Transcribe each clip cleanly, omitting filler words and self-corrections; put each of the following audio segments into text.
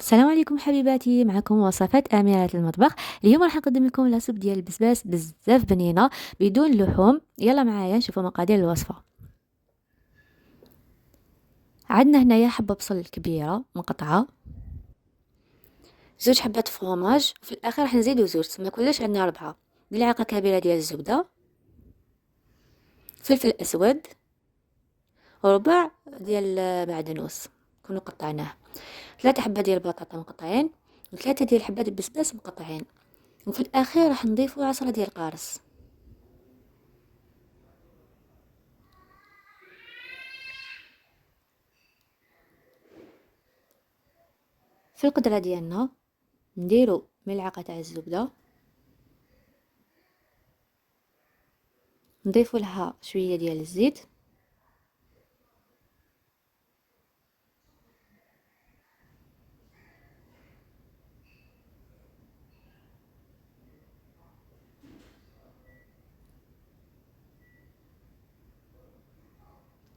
السلام عليكم حبيباتي، معكم وصفات أميرة المطبخ. اليوم راح نقدم لكم لاصوب ديال البسباس بزاف بنينه بدون لحوم. يلا معايا نشوفوا مقادير الوصفه. عندنا هنايا حبه بصل كبيره مقطعه، زوج حبات فرomاج، وفي الاخر راح نزيدو زوج، تما كلش عندنا 4 ملعقه كبيره ديال الزبده، فلفل اسود، وربع ديال معدنوس كنا قطعناه، 3 حبات ديال البطاطا مقطعين، و3 ديال حبات البسباس مقطعين، وفي الاخير راح نضيفو عصره ديال القارص. في القدرة ديالنا نديرو ملعقة تاع الزبدة، نضيفو لها شوية ديال الزيت،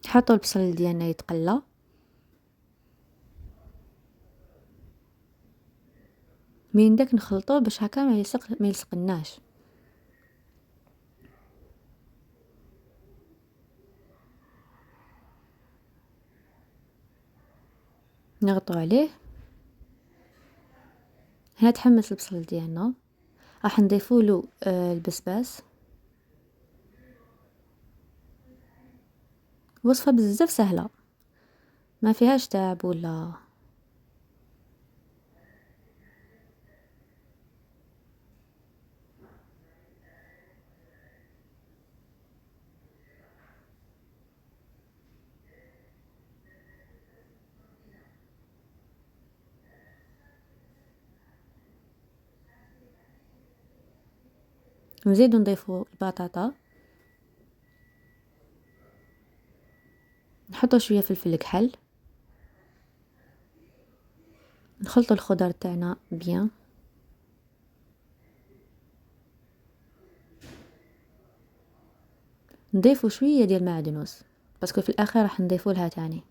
نحطو البصل ديالنا يتقلى، من داك نخلطوه باش هكا ما يلصقناش. نغطو عليه. هنا تحمس البصل ديالنا، راح نضيفو له البسباس. وصفه بزاف سهله، ما فيهاش تعب ولا. نزيدو نضيفو البطاطا، نحطو شويه فلفل كحل، نخلطو الخضر تاعنا بيان، نضيفو شويه ديال معدنوس باسكو في الاخير راح نضيفو لها تاني.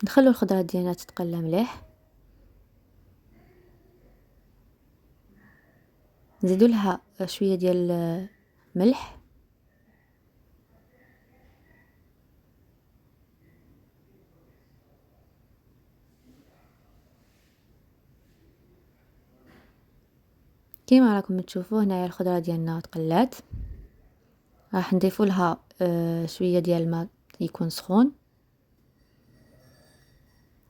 نخلو الخضره ديالنا تتقلى مليح، نزيدو لها شويه ديال ملح، كيما راكم تشوفوا هنايا الخضره ديالنا تقلات. راح نضيفو لها شويه ديال الماء يكون سخون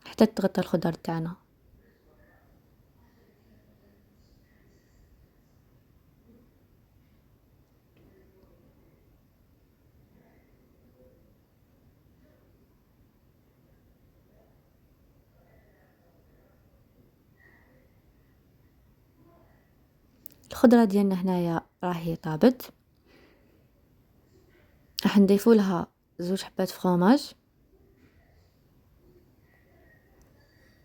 حتى تغطى الخضر تاعنا. الخضره ديالنا هنايا راهي طابت، راح نضيفو لها زوج حبات فرomاج،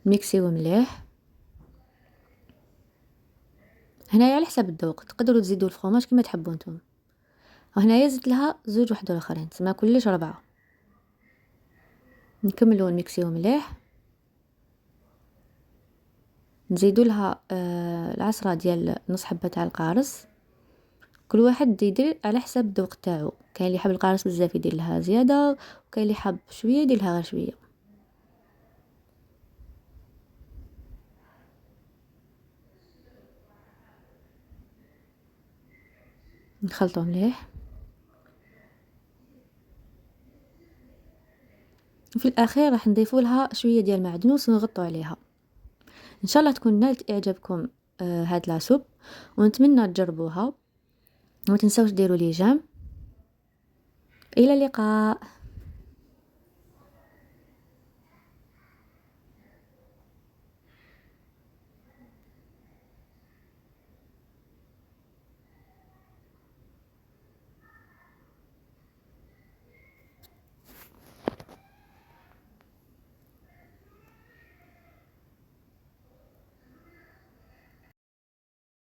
ميكسيو مليح. هنايا على حسب الذوق تقدروا تزيدوا الفرomاج كما تحبوا نتوما. وهنايا زدت لها زوج وحده اخرين، تسمى كلش 4. نكملوا نميكسيو مليح، نزيدوا لها العصره ديال نص حبه تاع القارص. كل واحد يدير على حسب الذوق تاعو، كاين اللي يحب القارص بزاف يدير لها زياده، وكاين اللي يحب شويه يدير لها غير شويه. نخلطو مليح، وفي الاخير راح نضيفوا لها شويه ديال معدنوس ونغطو عليها. ان شاء الله تكون نالت اعجابكم هاد لاصوب، ونتمنى تجربوها، وما تنسوش ديروا لي جيم. الى اللقاء.